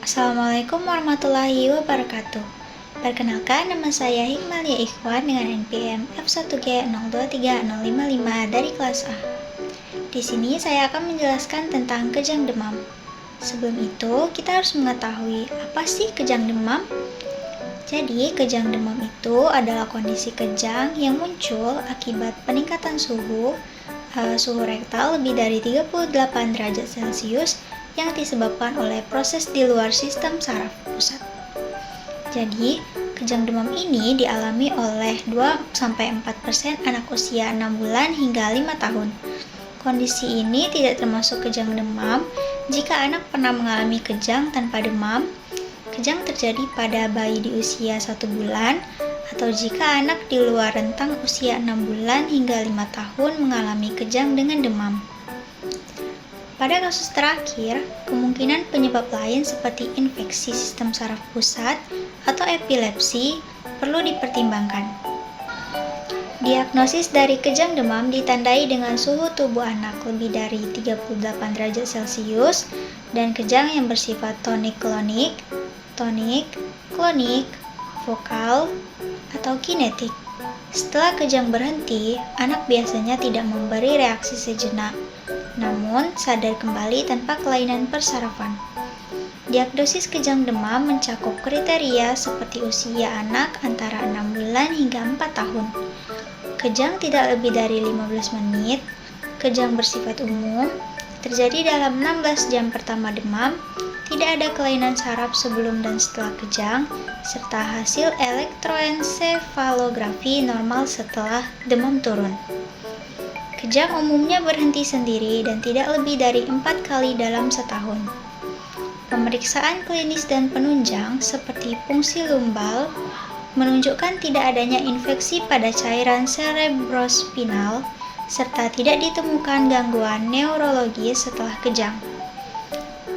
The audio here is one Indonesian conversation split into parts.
Assalamualaikum warahmatullahi wabarakatuh. Perkenalkan, nama saya Hikmalia Ikhwan dengan NPM F1G023055 dari kelas A. Di sini saya akan menjelaskan tentang kejang demam. Sebelum itu, kita harus mengetahui apa sih kejang demam? Jadi, kejang demam itu adalah kondisi kejang yang muncul akibat peningkatan suhu rektal lebih dari 38 derajat Celcius yang disebabkan oleh proses di luar sistem saraf pusat. Jadi, kejang demam ini dialami oleh 2-4% anak usia 6 bulan hingga 5 tahun. Kondisi ini tidak termasuk kejang demam jika anak pernah mengalami kejang tanpa demam. Kejang terjadi pada bayi di usia 1 bulan atau jika anak di luar rentang usia 6 bulan hingga 5 tahun mengalami kejang dengan demam. Pada kasus terakhir, kemungkinan penyebab lain seperti infeksi sistem saraf pusat atau epilepsi perlu dipertimbangkan. Diagnosis dari kejang demam ditandai dengan suhu tubuh anak lebih dari 38 derajat Celcius dan kejang yang bersifat tonik-klonik, vokal, atau kinetik. Setelah kejang berhenti, anak biasanya tidak memberi reaksi sejenak, namun sadar kembali tanpa kelainan persarafan. Diagnosis kejang demam mencakup kriteria seperti usia anak antara 6 bulan hingga 4 tahun. Kejang tidak lebih dari 15 menit, kejang bersifat umum, terjadi dalam 16 jam pertama demam, tidak ada kelainan saraf sebelum dan setelah kejang, serta hasil elektroensefalografi normal setelah demam turun. Kejang umumnya berhenti sendiri dan tidak lebih dari 4 kali dalam setahun. Pemeriksaan klinis dan penunjang seperti fungsi lumbal menunjukkan tidak adanya infeksi pada cairan cerebrospinal serta tidak ditemukan gangguan neurologis setelah kejang.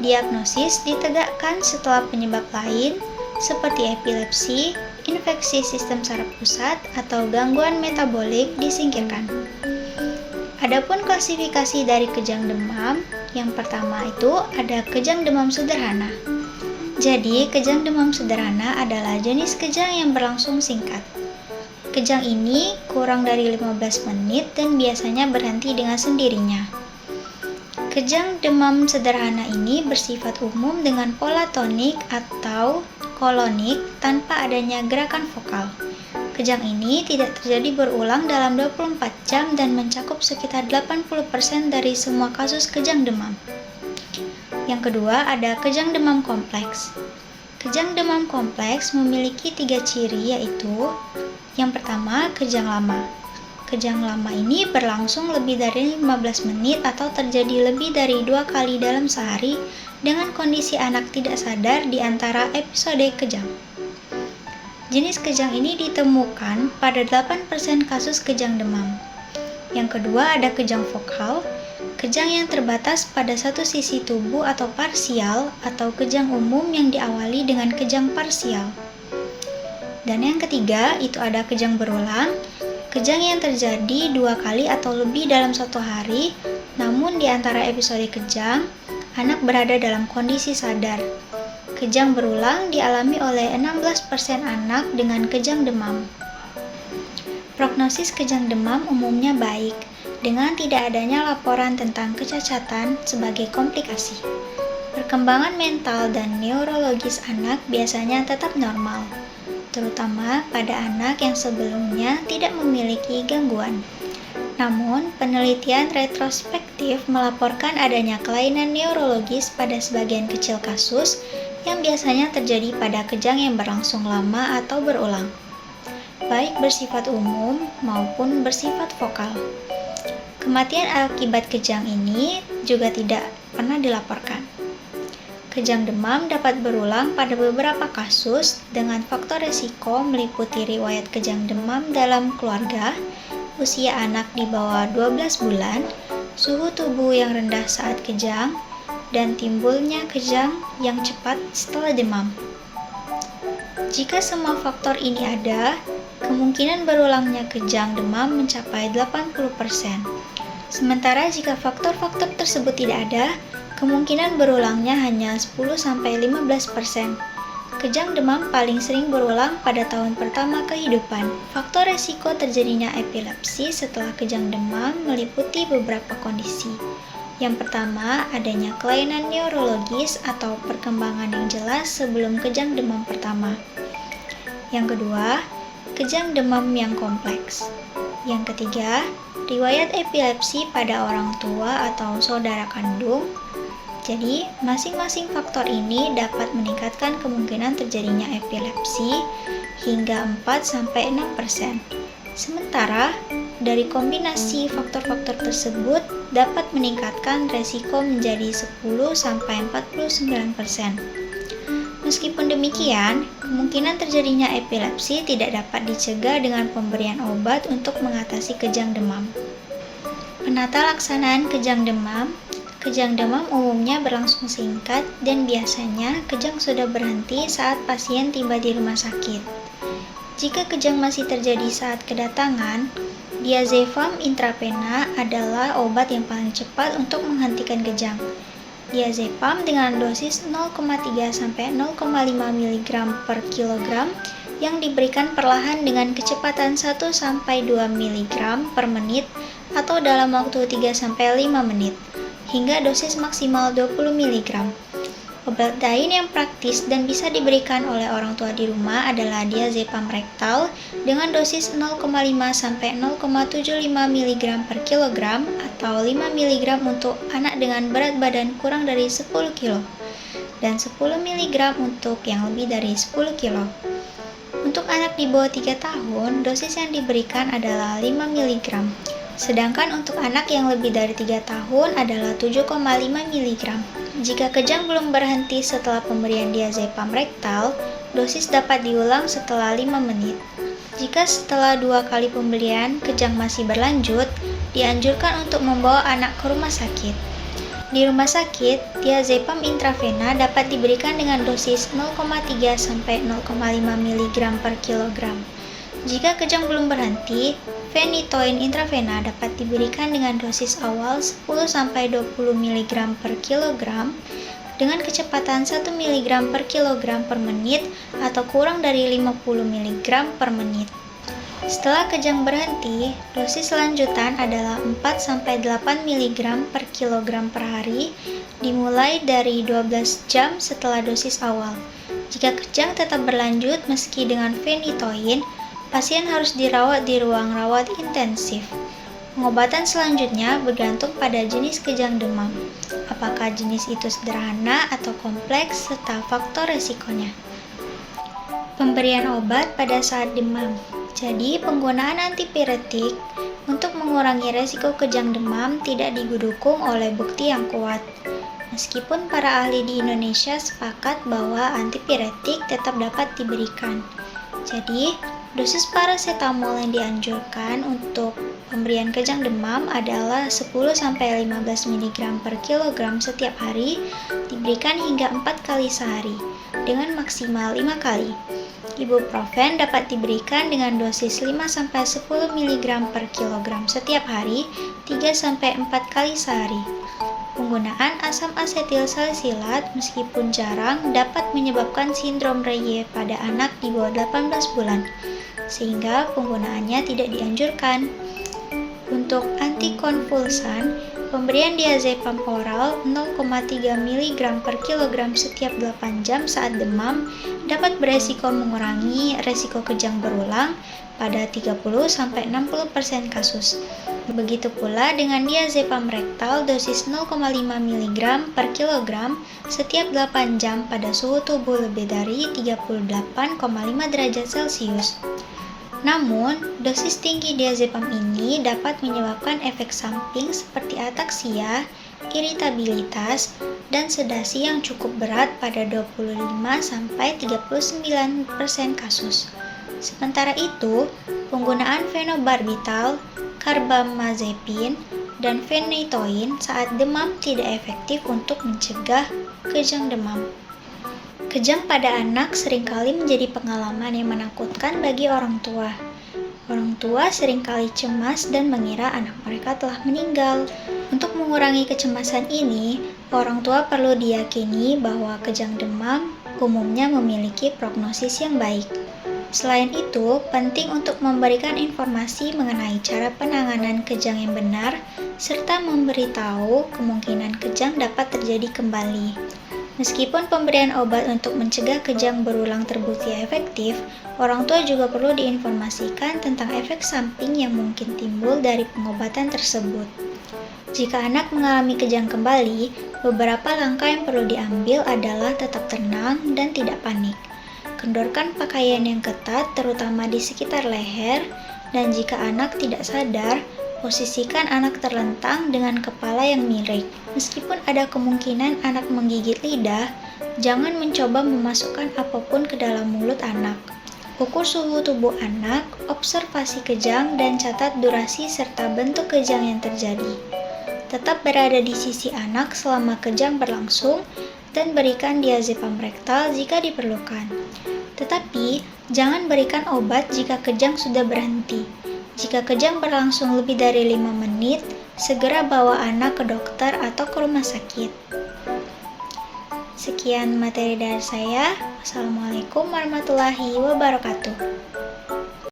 Diagnosis ditegakkan setelah penyebab lain seperti epilepsi, infeksi sistem saraf pusat, atau gangguan metabolik disingkirkan. Adapun klasifikasi dari kejang demam, yang pertama itu ada kejang demam sederhana. Jadi, kejang demam sederhana adalah jenis kejang yang berlangsung singkat. Kejang ini kurang dari 15 menit dan biasanya berhenti dengan sendirinya. Kejang demam sederhana ini bersifat umum dengan pola tonik atau kolonik tanpa adanya gerakan vokal. Kejang ini tidak terjadi berulang dalam 24 jam dan mencakup sekitar 80% dari semua kasus kejang demam. Yang kedua ada kejang demam kompleks. Kejang demam kompleks memiliki 3 ciri yaitu yang pertama, kejang lama. Kejang lama ini berlangsung lebih dari 15 menit atau terjadi lebih dari 2 kali dalam sehari dengan kondisi anak tidak sadar di antara episode kejang. Jenis kejang ini ditemukan pada 8% kasus kejang demam. Yang kedua ada kejang vokal, kejang yang terbatas pada satu sisi tubuh atau parsial atau kejang umum yang diawali dengan kejang parsial. Dan yang ketiga itu ada kejang berulang, kejang yang terjadi 2 kali atau lebih dalam 1 hari, namun di antara episode kejang, anak berada dalam kondisi sadar. Kejang berulang dialami oleh 16% anak dengan kejang demam. Prognosis kejang demam umumnya baik, dengan tidak adanya laporan tentang kecacatan sebagai komplikasi. Perkembangan mental dan neurologis anak biasanya tetap normal, terutama pada anak yang sebelumnya tidak memiliki gangguan. Namun, penelitian retrospektif melaporkan adanya kelainan neurologis pada sebagian kecil kasus yang biasanya terjadi pada kejang yang berlangsung lama atau berulang, baik bersifat umum maupun bersifat vokal. Kematian akibat kejang ini juga tidak pernah dilaporkan. Kejang demam dapat berulang pada beberapa kasus dengan faktor risiko meliputi riwayat kejang demam dalam keluarga, usia anak di bawah 12 bulan, suhu tubuh yang rendah saat kejang, dan timbulnya kejang yang cepat setelah demam. Jika semua faktor ini ada, kemungkinan berulangnya kejang demam mencapai 80%. Sementara jika faktor-faktor tersebut tidak ada, kemungkinan berulangnya hanya 10-15%. Kejang demam paling sering berulang pada tahun pertama kehidupan. Faktor resiko terjadinya epilepsi setelah kejang demam meliputi beberapa kondisi. Yang pertama, adanya kelainan neurologis atau perkembangan yang jelas sebelum kejang demam pertama. Yang kedua, kejang demam yang kompleks. Yang ketiga, riwayat epilepsi pada orang tua atau saudara kandung. Jadi, masing-masing faktor ini dapat meningkatkan kemungkinan terjadinya epilepsi hingga 4-6%. Sementara, dari kombinasi faktor-faktor tersebut dapat meningkatkan resiko menjadi 10-49%. Meskipun demikian, kemungkinan terjadinya epilepsi tidak dapat dicegah dengan pemberian obat untuk mengatasi kejang demam. Penata laksanaan kejang demam. Kejang demam umumnya berlangsung singkat dan biasanya kejang sudah berhenti saat pasien tiba di rumah sakit. Jika kejang masih terjadi saat kedatangan, diazepam intravena adalah obat yang paling cepat untuk menghentikan kejang. Diazepam dengan dosis 0,3-0,5 mg per kilogram yang diberikan perlahan dengan kecepatan 1-2 mg per menit atau dalam waktu 3-5 menit, hingga dosis maksimal 20 mg. Obat lain yang praktis dan bisa diberikan oleh orang tua di rumah adalah diazepam rektal dengan dosis 0,5-0,75 mg per kilogram atau 5 mg untuk anak dengan berat badan kurang dari 10 kg dan 10 mg untuk yang lebih dari 10 kg. Untuk anak di bawah 3 tahun, dosis yang diberikan adalah 5 mg. Sedangkan untuk anak yang lebih dari 3 tahun adalah 7,5 mg. Jika kejang belum berhenti setelah pemberian diazepam rektal, dosis dapat diulang setelah 5 menit. Jika setelah 2 kali pemberian kejang masih berlanjut, dianjurkan untuk membawa anak ke rumah sakit. Di rumah sakit, diazepam intravena dapat diberikan dengan dosis 0,3-0,5 mg per kilogram. Jika kejang belum berhenti, phenytoin intravena dapat diberikan dengan dosis awal 10-20 mg per kilogram dengan kecepatan 1 mg per kilogram per menit atau kurang dari 50 mg per menit. Setelah kejang berhenti, dosis lanjutan adalah 4-8 mg per kilogram per hari dimulai dari 12 jam setelah dosis awal. Jika kejang tetap berlanjut meski dengan phenytoin, pasien harus dirawat di ruang rawat intensif. Pengobatan selanjutnya bergantung pada jenis kejang demam, apakah jenis itu sederhana atau kompleks, serta faktor resikonya. Pemberian obat pada saat demam. Jadi, penggunaan antipiretik untuk mengurangi resiko kejang demam tidak didukung oleh bukti yang kuat. Meskipun para ahli di Indonesia sepakat bahwa antipiretik tetap dapat diberikan. Jadi, dosis parasetamol yang dianjurkan untuk pemberian kejang demam adalah 10-15 mg per kilogram setiap hari, diberikan hingga 4 kali sehari, dengan maksimal 5 kali. Ibuprofen dapat diberikan dengan dosis 5-10 mg per kilogram setiap hari, 3-4 kali sehari. Penggunaan asam asetil salisilat meskipun jarang dapat menyebabkan sindrom Reye pada anak di bawah 18 bulan, sehingga penggunaannya tidak dianjurkan. Untuk antikonvulsan, pemberian diazepam oral 0,3 mg per kilogram setiap 8 jam saat demam dapat beresiko mengurangi resiko kejang berulang pada 30-60% kasus. Begitu pula dengan diazepam rektal dosis 0,5 mg per kilogram setiap 8 jam pada suhu tubuh lebih dari 38,5 derajat Celcius. Namun, dosis tinggi diazepam ini dapat menyebabkan efek samping seperti ataksia, iritabilitas, dan sedasi yang cukup berat pada 25-39% kasus. Sementara itu, penggunaan fenobarbital, carbamazepine, dan phenytoin saat demam tidak efektif untuk mencegah kejang demam. Kejang pada anak seringkali menjadi pengalaman yang menakutkan bagi orang tua. Orang tua seringkali cemas dan mengira anak mereka telah meninggal. Untuk mengurangi kecemasan ini, orang tua perlu diyakini bahwa kejang demam umumnya memiliki prognosis yang baik. Selain itu, penting untuk memberikan informasi mengenai cara penanganan kejang yang benar, serta memberitahu kemungkinan kejang dapat terjadi kembali. Meskipun pemberian obat untuk mencegah kejang berulang terbukti efektif, orang tua juga perlu diinformasikan tentang efek samping yang mungkin timbul dari pengobatan tersebut. Jika anak mengalami kejang kembali, beberapa langkah yang perlu diambil adalah tetap tenang dan tidak panik. Kendorkan pakaian yang ketat, terutama di sekitar leher, dan jika anak tidak sadar, posisikan anak terlentang dengan kepala yang miring. Meskipun ada kemungkinan anak menggigit lidah, jangan mencoba memasukkan apapun ke dalam mulut anak. Ukur suhu tubuh anak, observasi kejang, dan catat durasi serta bentuk kejang yang terjadi. Tetap berada di sisi anak selama kejang berlangsung, dan berikan diazepam rektal jika diperlukan. Tetapi, jangan berikan obat jika kejang sudah berhenti. Jika kejang berlangsung lebih dari 5 menit, segera bawa anak ke dokter atau ke rumah sakit. Sekian materi dari saya. Wassalamualaikum warahmatullahi wabarakatuh.